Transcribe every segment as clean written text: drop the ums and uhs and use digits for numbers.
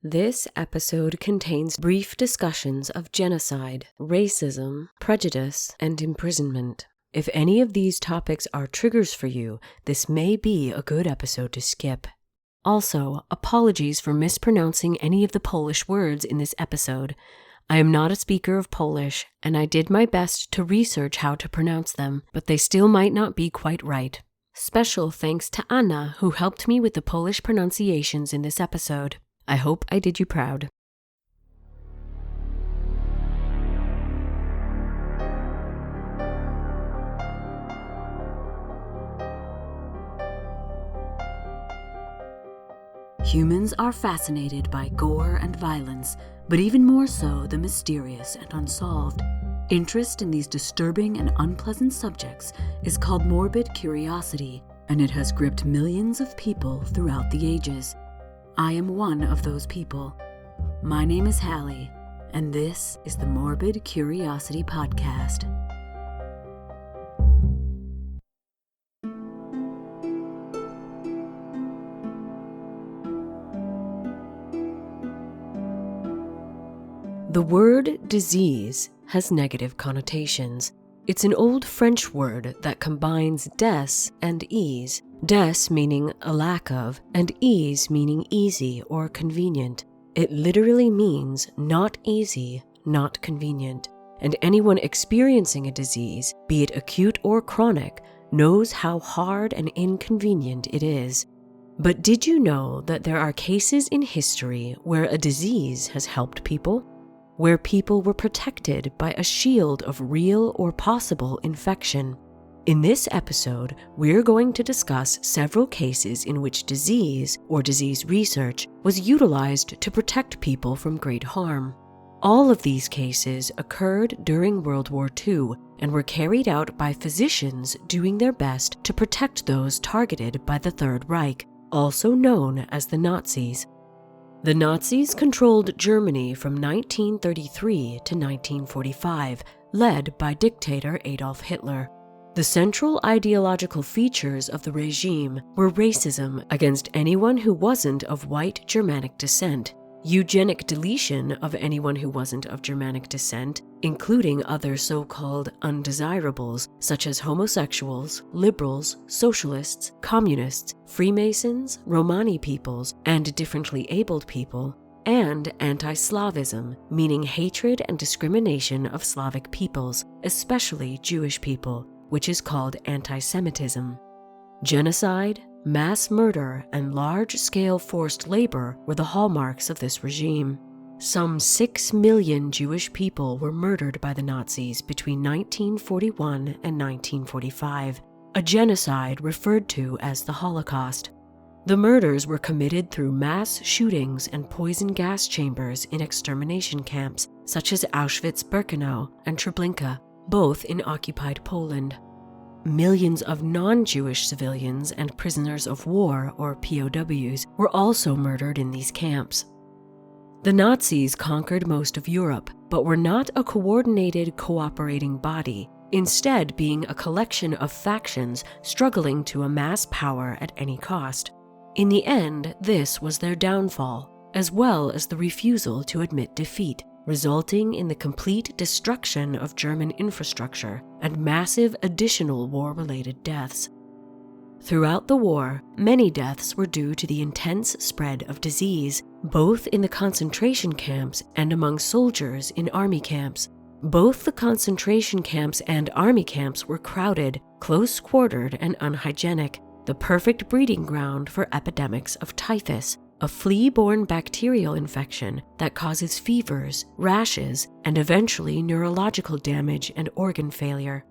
This episode contains brief discussions of genocide, racism, prejudice, and imprisonment. If any of these topics are triggers for you, this may be a good episode to skip. Also, apologies for mispronouncing any of the Polish words in this episode. I am not a speaker of Polish, and I did my best to research how to pronounce them, but they still might not be quite right. Special thanks to Anna, who helped me with the Polish pronunciations in this episode. I hope I did you proud. Humans are fascinated by gore and violence, but even more so the mysterious and unsolved. Interest in these disturbing and unpleasant subjects is called morbid curiosity, and it has gripped millions of people throughout the ages. I am one of those people. My name is Hallie, and this is the Morbid Curiosity Podcast. The word disease has negative connotations. It's an old French word that combines des and ease. Des meaning a lack of, and ease meaning easy or convenient. It literally means not easy, not convenient. And anyone experiencing a disease, be it acute or chronic, knows how hard and inconvenient it is. But did you know that there are cases in history where a disease has helped people? Where people were protected by a shield of real or possible infection? In this episode, we're going to discuss several cases in which disease or disease research was utilized to protect people from great harm. All of these cases occurred during World War II and were carried out by physicians doing their best to protect those targeted by the Third Reich, also known as the Nazis. The Nazis controlled Germany from 1933 to 1945, led by dictator Adolf Hitler. The central ideological features of the regime were racism against anyone who wasn't of white Germanic descent, eugenic deletion of anyone who wasn't of Germanic descent, including other so-called undesirables such as homosexuals, liberals, socialists, communists, Freemasons, Romani peoples, and differently abled people, and anti-Slavism, meaning hatred and discrimination of Slavic peoples, especially Jewish people, which is called anti-Semitism. Genocide, mass murder, and large-scale forced labor were the hallmarks of this regime. Some 6 million Jewish people were murdered by the Nazis between 1941 and 1945, a genocide referred to as the Holocaust. The murders were committed through mass shootings and poison gas chambers in extermination camps such as Auschwitz-Birkenau and Treblinka, both in occupied Poland. Millions of non-Jewish civilians and prisoners of war, or POWs, were also murdered in these camps. The Nazis conquered most of Europe, but were not a coordinated, cooperating body, instead being a collection of factions struggling to amass power at any cost. In the end, this was their downfall, as well as the refusal to admit defeat, resulting in the complete destruction of German infrastructure and massive additional war-related deaths. Throughout the war, many deaths were due to the intense spread of disease, both in the concentration camps and among soldiers in army camps. Both the concentration camps and army camps were crowded, close-quartered, and unhygienic, the perfect breeding ground for epidemics of typhus, a flea-borne bacterial infection that causes fevers, rashes, and eventually neurological damage and organ failure.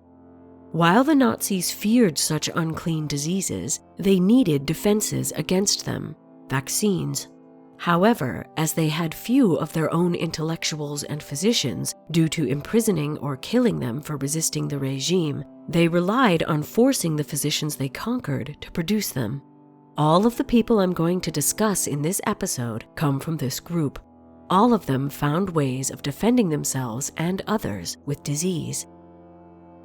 While the Nazis feared such unclean diseases, they needed defenses against them, vaccines. However, as they had few of their own intellectuals and physicians due to imprisoning or killing them for resisting the regime, they relied on forcing the physicians they conquered to produce them. All of the people I'm going to discuss in this episode come from this group. All of them found ways of defending themselves and others with disease.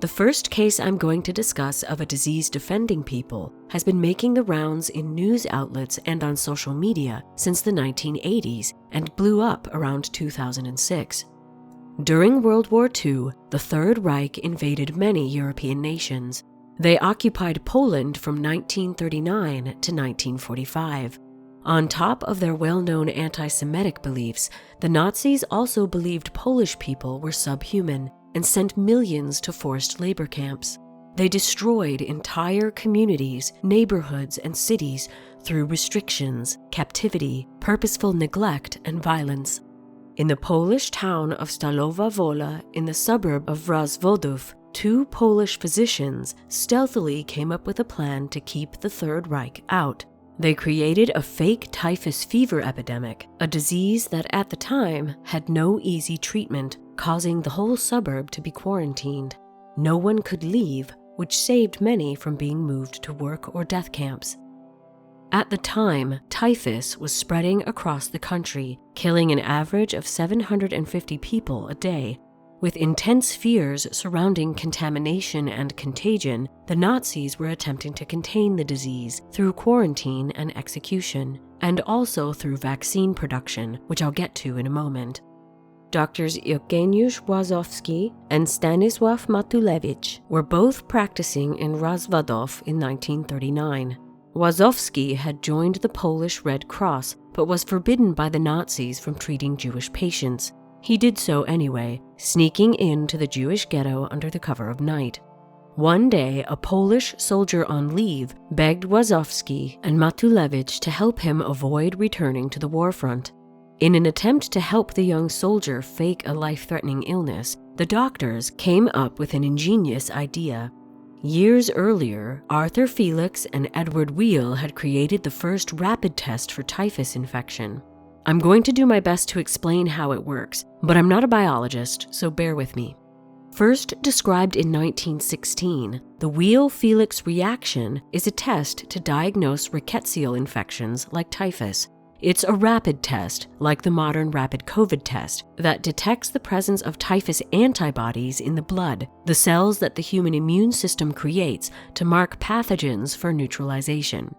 The first case I'm going to discuss of a disease defending people has been making the rounds in news outlets and on social media since the 1980s and blew up around 2006. During World War II, the Third Reich invaded many European nations. They occupied Poland from 1939 to 1945. On top of their well-known anti-Semitic beliefs, the Nazis also believed Polish people were subhuman and sent millions to forced labor camps. They destroyed entire communities, neighborhoods, and cities through restrictions, captivity, purposeful neglect, and violence. In the Polish town of Stalowa Wola, in the suburb of Rozwadów, 2 Polish physicians stealthily came up with a plan to keep the Third Reich out. They created a fake typhus fever epidemic, a disease that at the time had no easy treatment, causing the whole suburb to be quarantined. No one could leave, which saved many from being moved to work or death camps. At the time, typhus was spreading across the country, killing an average of 750 people a day. With intense fears surrounding contamination and contagion, the Nazis were attempting to contain the disease through quarantine and execution, and also through vaccine production, which I'll get to in a moment. Doctors Eugeniusz Łazowski and Stanisław Matulewicz were both practicing in Rozwadów in 1939. Łazowski had joined the Polish Red Cross, but was forbidden by the Nazis from treating Jewish patients. He did so anyway, sneaking into the Jewish ghetto under the cover of night. One day, a Polish soldier on leave begged Łazowski and Matulewicz to help him avoid returning to the war front. In an attempt to help the young soldier fake a life-threatening illness, the doctors came up with an ingenious idea. Years earlier, Arthur Felix and Edward Weigl had created the first rapid test for typhus infection. I'm going to do my best to explain how it works, but I'm not a biologist, so bear with me. First described in 1916, the Weigl-Felix reaction is a test to diagnose rickettsial infections like typhus. It's a rapid test, like the modern rapid COVID test, that detects the presence of typhus antibodies in the blood, the cells that the human immune system creates to mark pathogens for neutralization.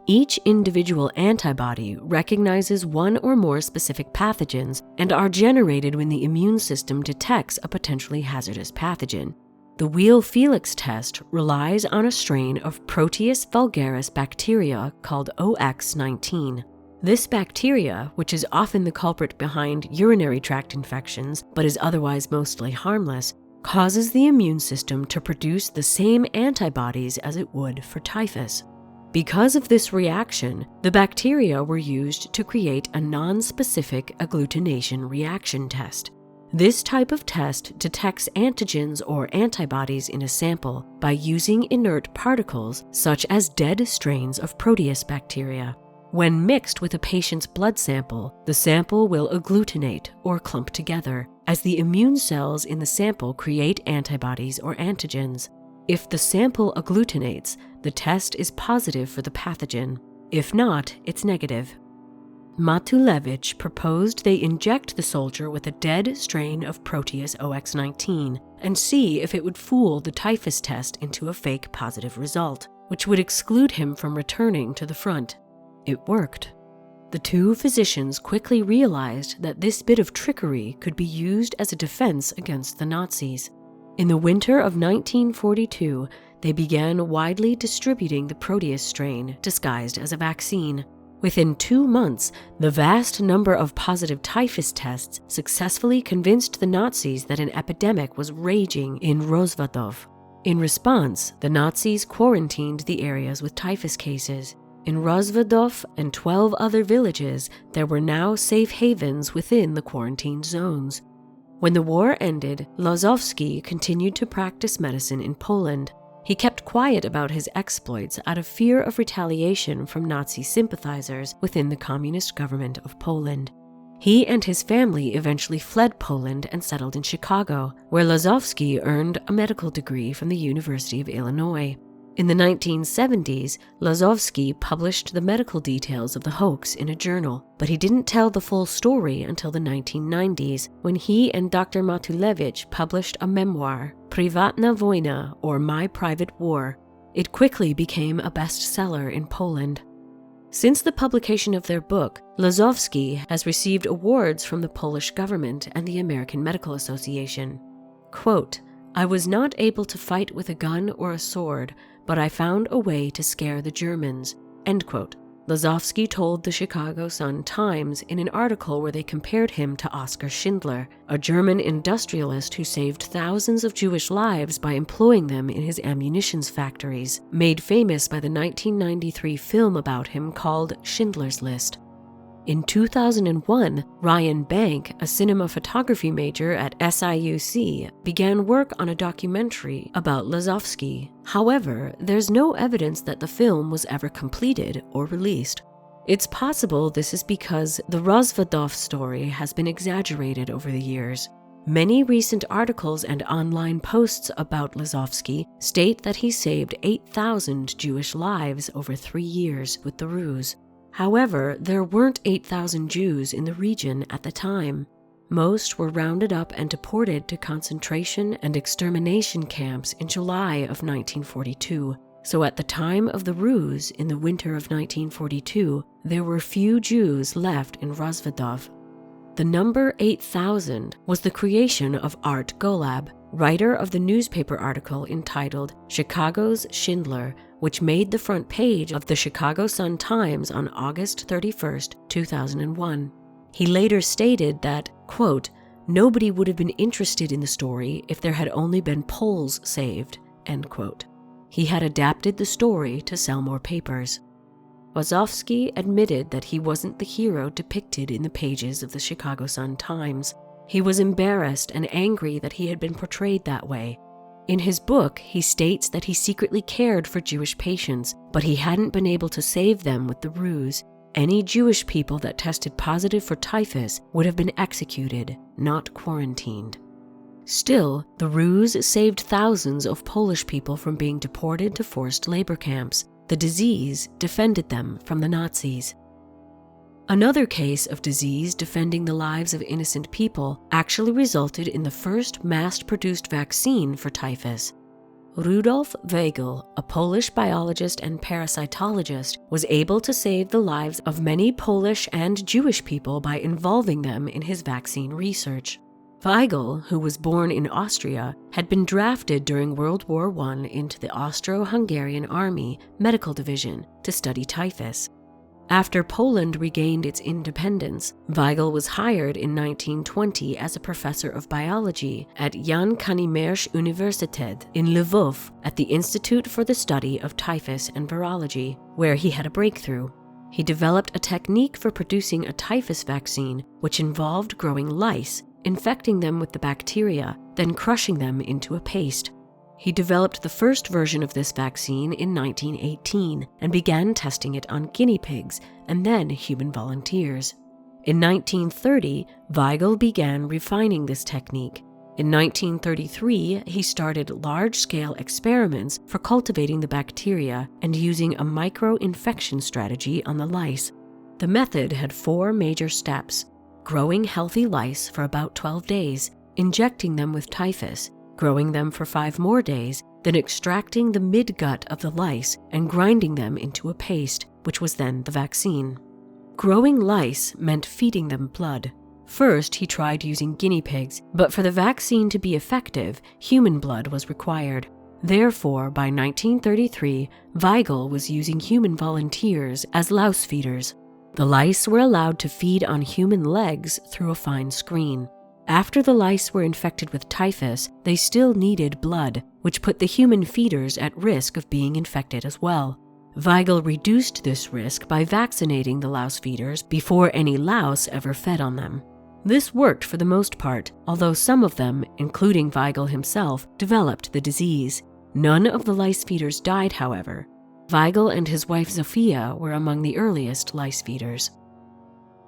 Each individual antibody recognizes one or more specific pathogens and are generated when the immune system detects a potentially hazardous pathogen. The Weigl-Felix test relies on a strain of Proteus vulgaris bacteria called OX19. This bacteria, which is often the culprit behind urinary tract infections but is otherwise mostly harmless, causes the immune system to produce the same antibodies as it would for typhus. Because of this reaction, the bacteria were used to create a non-specific agglutination reaction test. This type of test detects antigens or antibodies in a sample by using inert particles such as dead strains of Proteus bacteria. When mixed with a patient's blood sample, the sample will agglutinate or clump together, as the immune cells in the sample create antibodies or antigens. If the sample agglutinates, the test is positive for the pathogen. If not, it's negative. Matulewicz proposed they inject the soldier with a dead strain of Proteus OX19 and see if it would fool the typhus test into a fake positive result, which would exclude him from returning to the front. It worked. The 2 physicians quickly realized that this bit of trickery could be used as a defense against the Nazis. In the winter of 1942, they began widely distributing the Proteus strain disguised as a vaccine. Within 2 months, the vast number of positive typhus tests successfully convinced the Nazis that an epidemic was raging in Rozwadów. In response, the Nazis quarantined the areas with typhus cases. In Rozwadów and 12 other villages, there were now safe havens within the quarantine zones. When the war ended, Łazowski continued to practice medicine in Poland. He kept quiet about his exploits out of fear of retaliation from Nazi sympathizers within the communist government of Poland. He and his family eventually fled Poland and settled in Chicago, where Łazowski earned a medical degree from the University of Illinois. In the 1970s, Rozwadów published the medical details of the hoax in a journal, but he didn't tell the full story until the 1990s, when he and Dr. Matulewicz published a memoir, Prywatna Wojna, or My Private War. It quickly became a bestseller in Poland. Since the publication of their book, Rozwadów has received awards from the Polish government and the American Medical Association. Quote, "I was not able to fight with a gun or a sword, but I found a way to scare the Germans," end quote. Rozwadów told the Chicago Sun-Times in an article where they compared him to Oskar Schindler, a German industrialist who saved thousands of Jewish lives by employing them in his ammunitions factories, made famous by the 1993 film about him called Schindler's List. In 2001, Ryan Bank, a cinema photography major at SIUC, began work on a documentary about Rozwadów. However, there's no evidence that the film was ever completed or released. It's possible this is because the Rozwadów story has been exaggerated over the years. Many recent articles and online posts about Rozwadów state that he saved 8,000 Jewish lives over 3 years with the ruse. However, there weren't 8,000 Jews in the region at the time. Most were rounded up and deported to concentration and extermination camps in July of 1942. So at the time of the ruse in the winter of 1942, there were few Jews left in Rozwadów. The number 8,000 was the creation of Art Golab, writer of the newspaper article entitled Chicago's Schindler, which made the front page of the Chicago Sun-Times on August 31st, 2001. He later stated that, quote, "Nobody would have been interested in the story if there had only been Poles saved," end quote. He had adapted the story to sell more papers. Rozwadów admitted that he wasn't the hero depicted in the pages of the Chicago Sun-Times. He was embarrassed and angry that he had been portrayed that way. In his book, he states that he secretly cared for Jewish patients, but he hadn't been able to save them with the ruse. Any Jewish people that tested positive for typhus would have been executed, not quarantined. Still, the ruse saved thousands of Polish people from being deported to forced labor camps. The disease defended them from the Nazis. Another case of disease defending the lives of innocent people actually resulted in the first mass-produced vaccine for typhus. Rudolf Weigl, a Polish biologist and parasitologist, was able to save the lives of many Polish and Jewish people by involving them in his vaccine research. Weigl, who was born in Austria, had been drafted during World War I into the Austro-Hungarian Army Medical Division to study typhus. After Poland regained its independence, Weigl was hired in 1920 as a professor of biology at Jan Kazimierz Universitet in Lwów at the Institute for the Study of Typhus and Virology, where he had a breakthrough. He developed a technique for producing a typhus vaccine, which involved growing lice, infecting them with the bacteria, then crushing them into a paste. He developed the first version of this vaccine in 1918 and began testing it on guinea pigs and then human volunteers. In 1930, Weigl began refining this technique. In 1933, he started large-scale experiments for cultivating the bacteria and using a micro-infection strategy on the lice. The method had 4 major steps: growing healthy lice for about 12 days, injecting them with typhus, growing them for 5 more days, then extracting the midgut of the lice and grinding them into a paste, which was then the vaccine. Growing lice meant feeding them blood. First, he tried using guinea pigs, but for the vaccine to be effective, human blood was required. Therefore, by 1933, Weigl was using human volunteers as louse feeders. The lice were allowed to feed on human legs through a fine screen. After the lice were infected with typhus, they still needed blood, which put the human feeders at risk of being infected as well. Weigl reduced this risk by vaccinating the louse feeders before any louse ever fed on them. This worked for the most part, although some of them, including Weigl himself, developed the disease. None of the lice feeders died, however. Weigl and his wife Zofia were among the earliest lice feeders.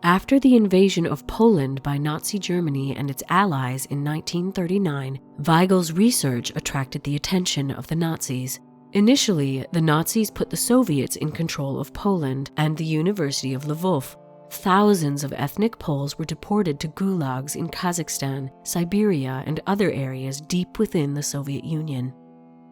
After the invasion of Poland by Nazi Germany and its allies in 1939, Weigl's research attracted the attention of the Nazis. Initially, the Nazis put the Soviets in control of Poland and the University of Lvov. Thousands of ethnic Poles were deported to gulags in Kazakhstan, Siberia, and other areas deep within the Soviet Union.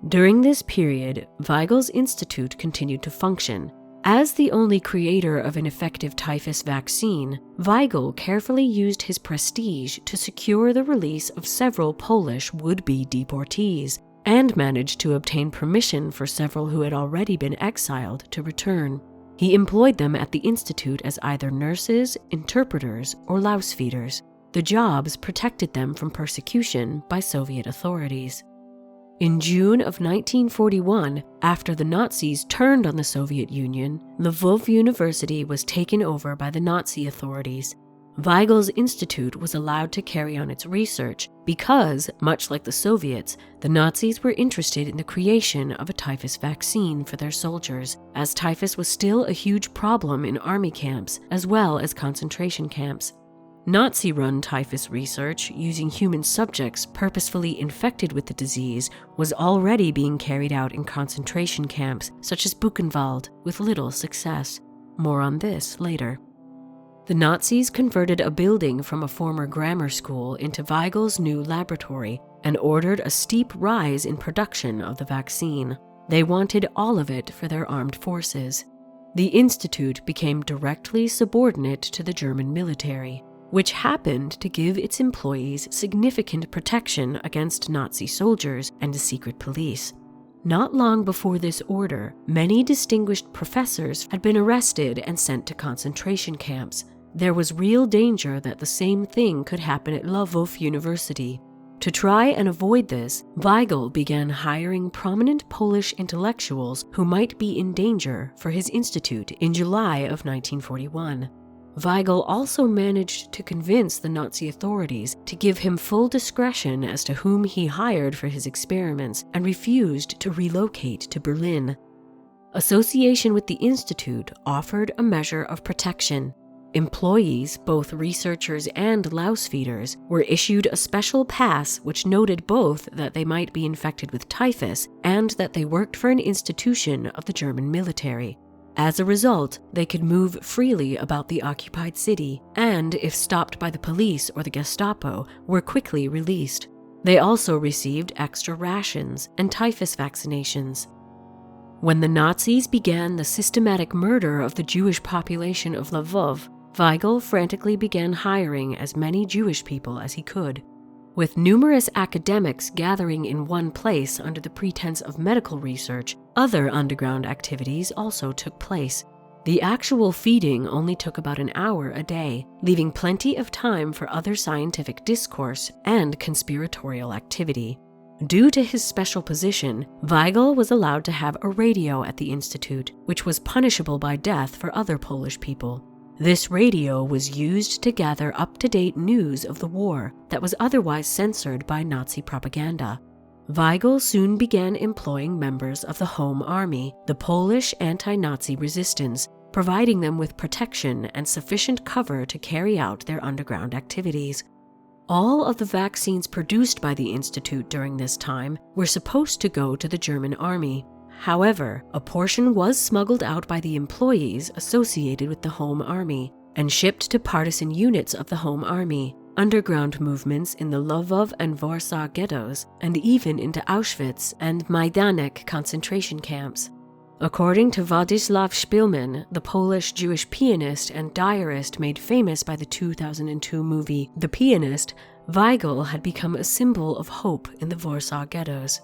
During this period, Weigl's institute continued to function. As the only creator of an effective typhus vaccine, Weigl carefully used his prestige to secure the release of several Polish would-be deportees, and managed to obtain permission for several who had already been exiled to return. He employed them at the institute as either nurses, interpreters, or louse feeders. The jobs protected them from persecution by Soviet authorities. In June of 1941, after the Nazis turned on the Soviet Union, Lvov University was taken over by the Nazi authorities. Weigl's institute was allowed to carry on its research because, much like the Soviets, the Nazis were interested in the creation of a typhus vaccine for their soldiers, as typhus was still a huge problem in army camps as well as concentration camps. Nazi-run typhus research using human subjects purposefully infected with the disease was already being carried out in concentration camps such as Buchenwald with little success. More on this later. The Nazis converted a building from a former grammar school into Weigl's new laboratory and ordered a steep rise in production of the vaccine. They wanted all of it for their armed forces. The institute became directly subordinate to the German military, which happened to give its employees significant protection against Nazi soldiers and secret police. Not long before this order, many distinguished professors had been arrested and sent to concentration camps. There was real danger that the same thing could happen at Lvov University. To try and avoid this, Weigl began hiring prominent Polish intellectuals who might be in danger for his institute in July of 1941. Weigl also managed to convince the Nazi authorities to give him full discretion as to whom he hired for his experiments and refused to relocate to Berlin. Association with the institute offered a measure of protection. Employees, both researchers and louse feeders, were issued a special pass which noted both that they might be infected with typhus and that they worked for an institution of the German military. As a result, they could move freely about the occupied city and, if stopped by the police or the Gestapo, were quickly released. They also received extra rations and typhus vaccinations. When the Nazis began the systematic murder of the Jewish population of Lvov, Weigl frantically began hiring as many Jewish people as he could. With numerous academics gathering in one place under the pretense of medical research, other underground activities also took place. The actual feeding only took about an hour a day, leaving plenty of time for other scientific discourse and conspiratorial activity. Due to his special position, Weigl was allowed to have a radio at the institute, which was punishable by death for other Polish people. This radio was used to gather up-to-date news of the war that was otherwise censored by Nazi propaganda. Weigl soon began employing members of the Home Army, the Polish anti-Nazi resistance, providing them with protection and sufficient cover to carry out their underground activities. All of the vaccines produced by the institute during this time were supposed to go to the German army. However, a portion was smuggled out by the employees associated with the Home Army and shipped to partisan units of the Home Army, underground movements in the Lvov and Warsaw ghettos, and even into Auschwitz and Majdanek concentration camps. According to Władysław Szpilman, the Polish Jewish pianist and diarist made famous by the 2002 movie The Pianist, Weigl had become a symbol of hope in the Warsaw ghettos.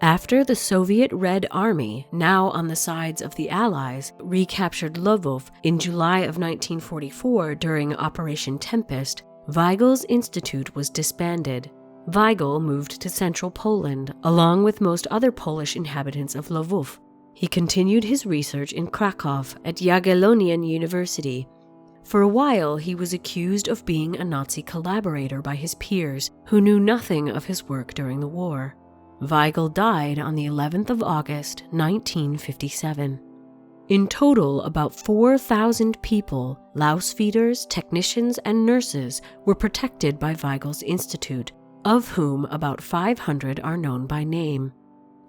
After the Soviet Red Army, now on the sides of the Allies, recaptured Lvov in July of 1944 during Operation Tempest, Weigl's institute was disbanded. Weigl moved to central Poland, along with most other Polish inhabitants of Lvov. He continued his research in Krakow at Jagiellonian University. For a while, he was accused of being a Nazi collaborator by his peers, who knew nothing of his work during the war. Weigl died on the 11th of August, 1957. In total, about 4,000 people, louse feeders, technicians, and nurses were protected by Weigl's institute, of whom about 500 are known by name.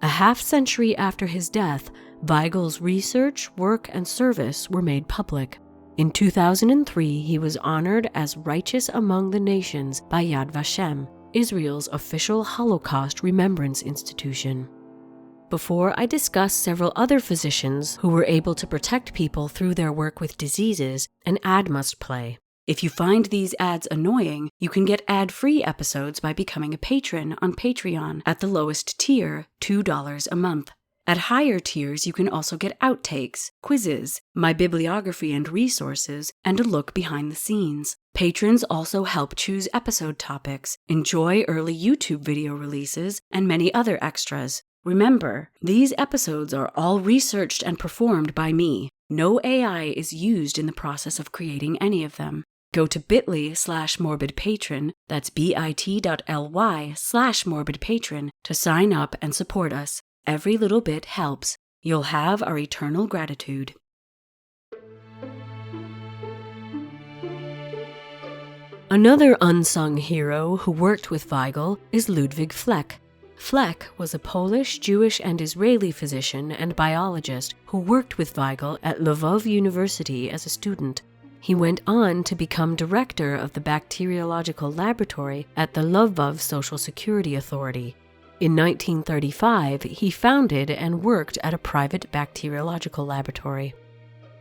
A half-century after his death, Weigl's research, work, and service were made public. In 2003, he was honored as Righteous Among the Nations by Yad Vashem, Israel's official Holocaust remembrance institution. Before I discuss several other physicians who were able to protect people through their work with diseases, an ad must play. If you find these ads annoying, you can get ad-free episodes by becoming a patron on Patreon at the lowest tier, $2 a month. At higher tiers, you can also get outtakes, quizzes, my bibliography and resources, and a look behind the scenes. Patrons also help choose episode topics, enjoy early YouTube video releases, and many other extras. Remember, these episodes are all researched and performed by me. No AI is used in the process of creating any of them. Go to bit.ly/morbidpatron, that's bit.ly/morbidpatron, to sign up and support us. Every little bit helps. You'll have our eternal gratitude. Another unsung hero who worked with Weigl is Ludwig Fleck. Fleck was a Polish, Jewish, and Israeli physician and biologist who worked with Weigl at Lvov University as a student. He went on to become director of the bacteriological laboratory at the Lvov Social Security Authority. In 1935, he founded and worked at a private bacteriological laboratory.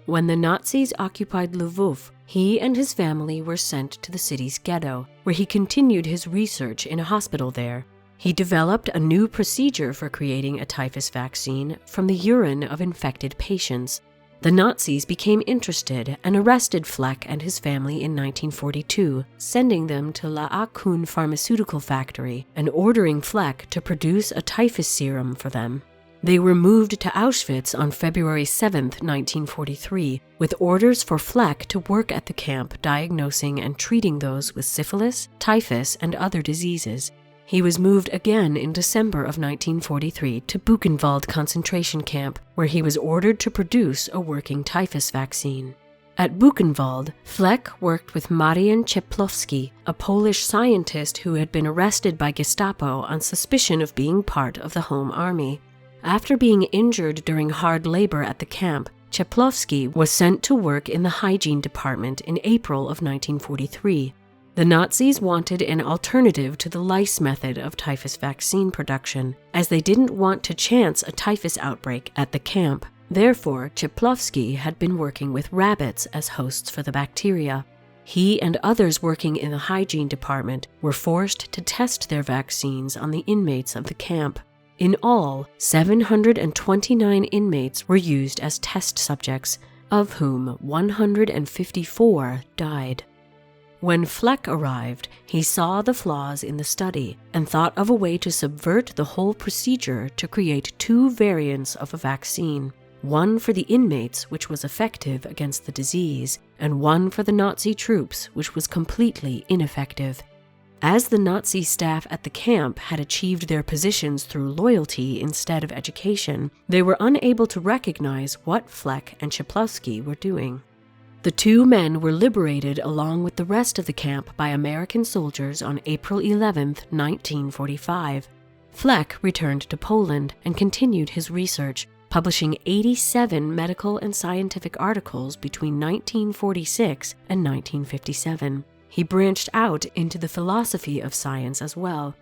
When the Nazis occupied Lvov, he and his family were sent to the city's ghetto, where he continued his research in a hospital there. He developed a new procedure for creating a typhus vaccine from the urine of infected patients. The Nazis became interested and arrested Fleck and his family in 1942, sending them to La Akun pharmaceutical factory and ordering Fleck to produce a typhus serum for them. They were moved to Auschwitz on February 7, 1943, with orders for Fleck to work at the camp diagnosing and treating those with syphilis, typhus, and other diseases. He was moved again in December of 1943 to Buchenwald concentration camp, where he was ordered to produce a working typhus vaccine. At Buchenwald, Fleck worked with Marian Cieplowski, a Polish scientist who had been arrested by Gestapo on suspicion of being part of the Home Army. After being injured during hard labor at the camp, Cieplowski was sent to work in the hygiene department in April of 1943. The Nazis wanted an alternative to the lice method of typhus vaccine production, as they didn't want to chance a typhus outbreak at the camp. Therefore, Cieplowski had been working with rabbits as hosts for the bacteria. He and others working in the hygiene department were forced to test their vaccines on the inmates of the camp. In all, 729 inmates were used as test subjects, of whom 154 died. When Fleck arrived, he saw the flaws in the study and thought of a way to subvert the whole procedure to create two variants of a vaccine, one for the inmates, which was effective against the disease, and one for the Nazi troops, which was completely ineffective. As the Nazi staff at the camp had achieved their positions through loyalty instead of education, they were unable to recognize what Fleck and Cieplowski were doing. The two men were liberated along with the rest of the camp by American soldiers on April 11, 1945. Fleck returned to Poland and continued his research, publishing 87 medical and scientific articles between 1946 and 1957. He branched out into the philosophy of science as well.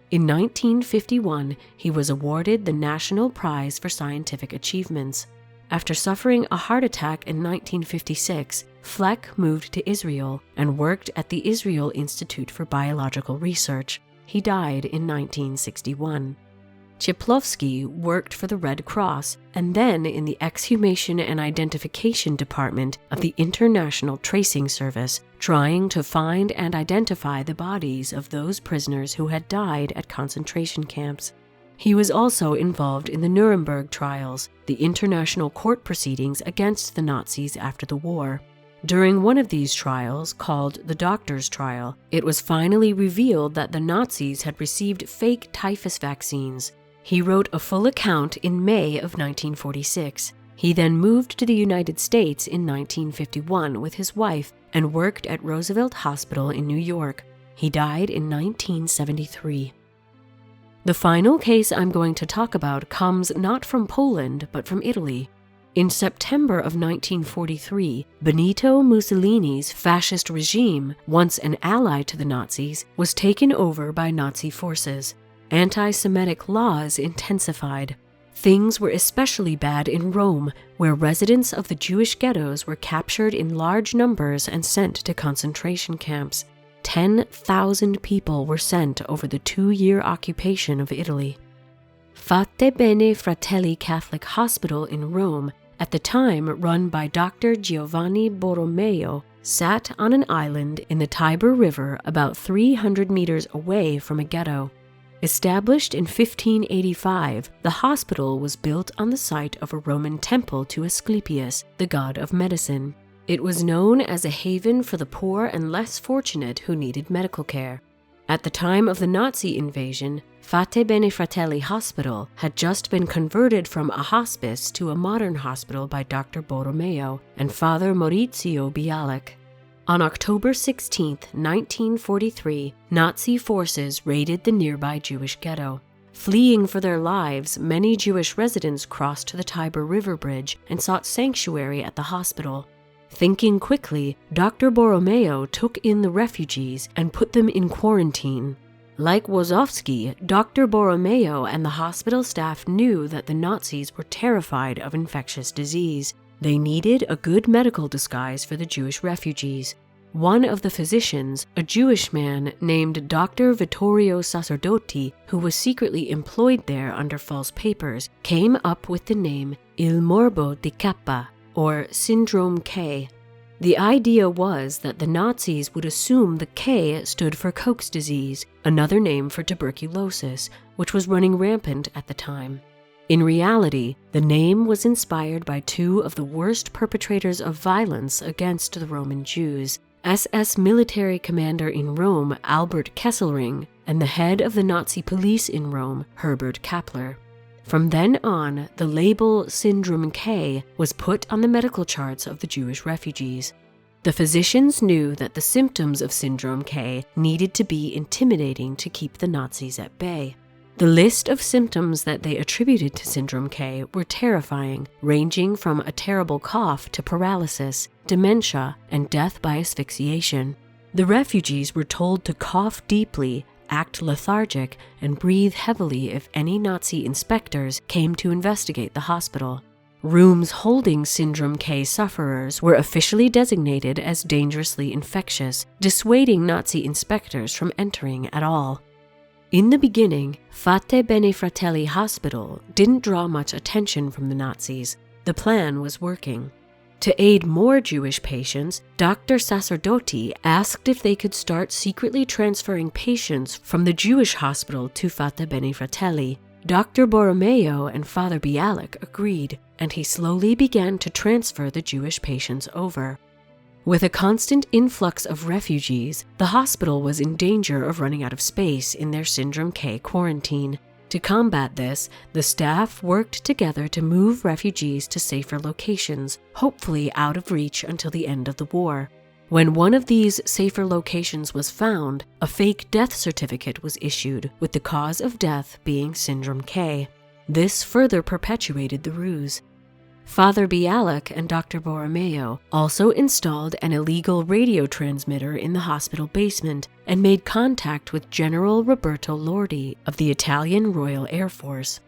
In 1951, he was awarded the National Prize for Scientific Achievements. After suffering a heart attack in 1956, Fleck moved to Israel and worked at the Israel Institute for Biological Research. He died in 1961. Cieplowski worked for the Red Cross and then in the Exhumation and Identification Department of the International Tracing Service, trying to find and identify the bodies of those prisoners who had died at concentration camps. He was also involved in the Nuremberg trials, the international court proceedings against the Nazis after the war. During one of these trials, called the Doctor's Trial, it was finally revealed that the Nazis had received fake typhus vaccines. He wrote a full account in May of 1946. He then moved to the United States in 1951 with his wife and worked at Roosevelt Hospital in New York. He died in 1973. The final case I'm going to talk about comes not from Poland, but from Italy. In September of 1943, Benito Mussolini's fascist regime, once an ally to the Nazis, was taken over by Nazi forces. Anti-Semitic laws intensified. Things were especially bad in Rome, where residents of the Jewish ghettos were captured in large numbers and sent to concentration camps. 10,000 people were sent over the 2-year occupation of Italy. Fate Bene Fratelli Catholic Hospital in Rome, at the time run by Dr. Giovanni Borromeo, sat on an island in the Tiber River about 300 meters away from a ghetto. Established in 1585, the hospital was built on the site of a Roman temple to Asclepius, the god of medicine. It was known as a haven for the poor and less fortunate who needed medical care. At the time of the Nazi invasion, Fate Bene Fratelli Hospital had just been converted from a hospice to a modern hospital by Dr. Borromeo and Father Maurizio Bialik. On October 16, 1943, Nazi forces raided the nearby Jewish ghetto. Fleeing for their lives, many Jewish residents crossed the Tiber River Bridge and sought sanctuary at the hospital. Thinking quickly, Dr. Borromeo took in the refugees and put them in quarantine. Like Wozowski, Dr. Borromeo and the hospital staff knew that the Nazis were terrified of infectious disease. They needed a good medical disguise for the Jewish refugees. One of the physicians, a Jewish man named Dr. Vittorio Sacerdoti, who was secretly employed there under false papers, came up with the name Il Morbo di Kappa, or Syndrome K. The idea was that the Nazis would assume the K stood for Koch's disease, another name for tuberculosis, which was running rampant at the time. In reality, the name was inspired by two of the worst perpetrators of violence against the Roman Jews, SS military commander in Rome, Albert Kesselring, and the head of the Nazi police in Rome, Herbert Kappler. From then on, the label Syndrome K was put on the medical charts of the Jewish refugees. The physicians knew that the symptoms of Syndrome K needed to be intimidating to keep the Nazis at bay. The list of symptoms that they attributed to Syndrome K were terrifying, ranging from a terrible cough to paralysis, dementia, and death by asphyxiation. The refugees were told to cough deeply, act lethargic, and breathe heavily if any Nazi inspectors came to investigate the hospital. Rooms holding Syndrome K sufferers were officially designated as dangerously infectious, dissuading Nazi inspectors from entering at all. In the beginning, Fate Bene Fratelli Hospital didn't draw much attention from the Nazis. The plan was working. To aid more Jewish patients, Dr. Sacerdoti asked if they could start secretly transferring patients from the Jewish hospital to Fate Bene Fratelli. Dr. Borromeo and Father Bialik agreed, and he slowly began to transfer the Jewish patients over. With a constant influx of refugees, the hospital was in danger of running out of space in their Syndrome K quarantine. To combat this, the staff worked together to move refugees to safer locations, hopefully out of reach until the end of the war. When one of these safer locations was found, a fake death certificate was issued, with the cause of death being Syndrome K. This further perpetuated the ruse. Father Bialik and Dr. Borromeo also installed an illegal radio transmitter in the hospital basement and made contact with General Roberto Lordi of the Italian Royal Air Force.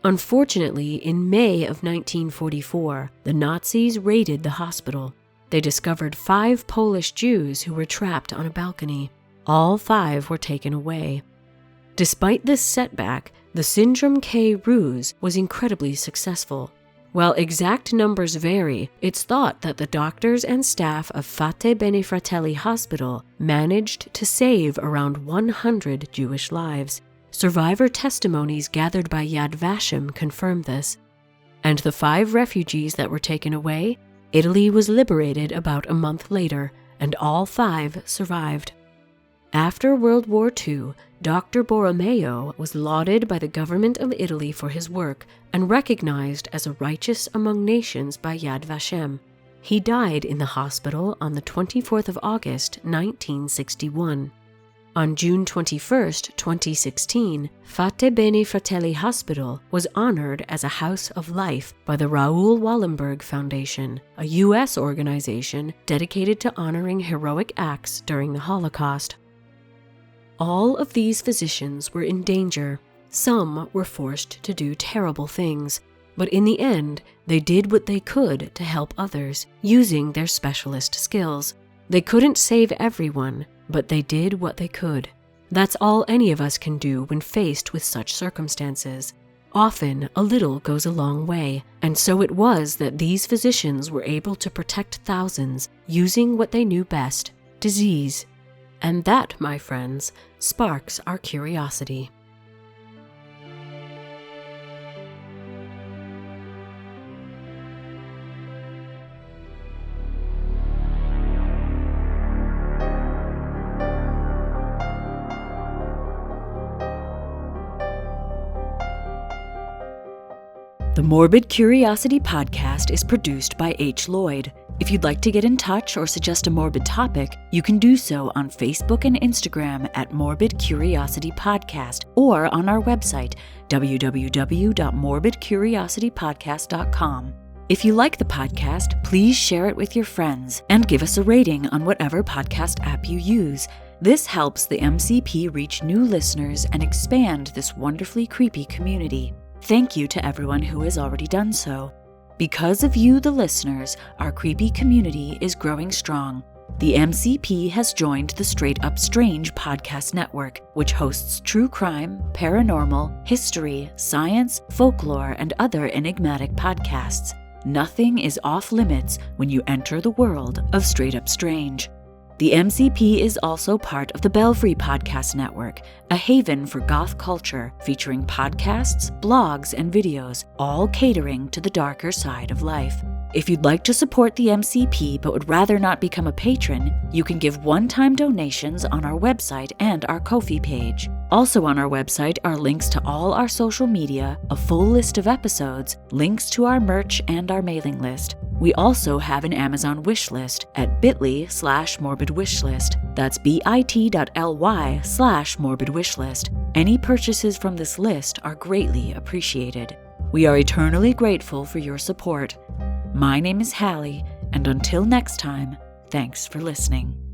Unfortunately, in May of 1944, the Nazis raided the hospital. They discovered 5 Polish Jews who were trapped on a balcony. All 5 were taken away. Despite this setback, the Syndrome K ruse was incredibly successful. While exact numbers vary, it's thought that the doctors and staff of Fate Bene Fratelli Hospital managed to save around 100 Jewish lives. Survivor testimonies gathered by Yad Vashem confirm this. And the 5 refugees that were taken away, Italy was liberated about a month later, and all 5 survived. After World War II, Dr. Borromeo was lauded by the government of Italy for his work and recognized as a righteous among nations by Yad Vashem. He died in the hospital on the 24th of August, 1961. On June 21, 2016, Fate Bene Fratelli Hospital was honored as a House of Life by the Raoul Wallenberg Foundation, a U.S. organization dedicated to honoring heroic acts during the Holocaust. All of these physicians were in danger. Some were forced to do terrible things, but in the end, they did what they could to help others, using their specialist skills. They couldn't save everyone, but they did what they could. That's all any of us can do when faced with such circumstances. Often, a little goes a long way, and so it was that these physicians were able to protect thousands using what they knew best, disease. And that, my friends, sparks our curiosity. The Morbid Curiosity podcast is produced by H. Lloyd. If you'd like to get in touch or suggest a morbid topic, you can do so on Facebook and Instagram at Morbid Curiosity Podcast or on our website, www.morbidcuriositypodcast.com. If you like the podcast, please share it with your friends and give us a rating on whatever podcast app you use. This helps the MCP reach new listeners and expand this wonderfully creepy community. Thank you to everyone who has already done so. Because of you, the listeners, our creepy community is growing strong. The MCP has joined the Straight Up Strange podcast network, which hosts true crime, paranormal, history, science, folklore, and other enigmatic podcasts. Nothing is off limits when you enter the world of Straight Up Strange. The MCP is also part of the Belfry Podcast Network, a haven for goth culture featuring podcasts, blogs, and videos, all catering to the darker side of life. If you'd like to support the MCP but would rather not become a patron, you can give one-time donations on our website and our Ko-fi page. Also on our website are links to all our social media, a full list of episodes, links to our merch, and our mailing list. We also have an Amazon wish list at bit.ly/morbidwishlist. That's bit.ly/morbidwishlist. Any purchases from this list are greatly appreciated. We are eternally grateful for your support. My name is Hallie, and until next time, thanks for listening.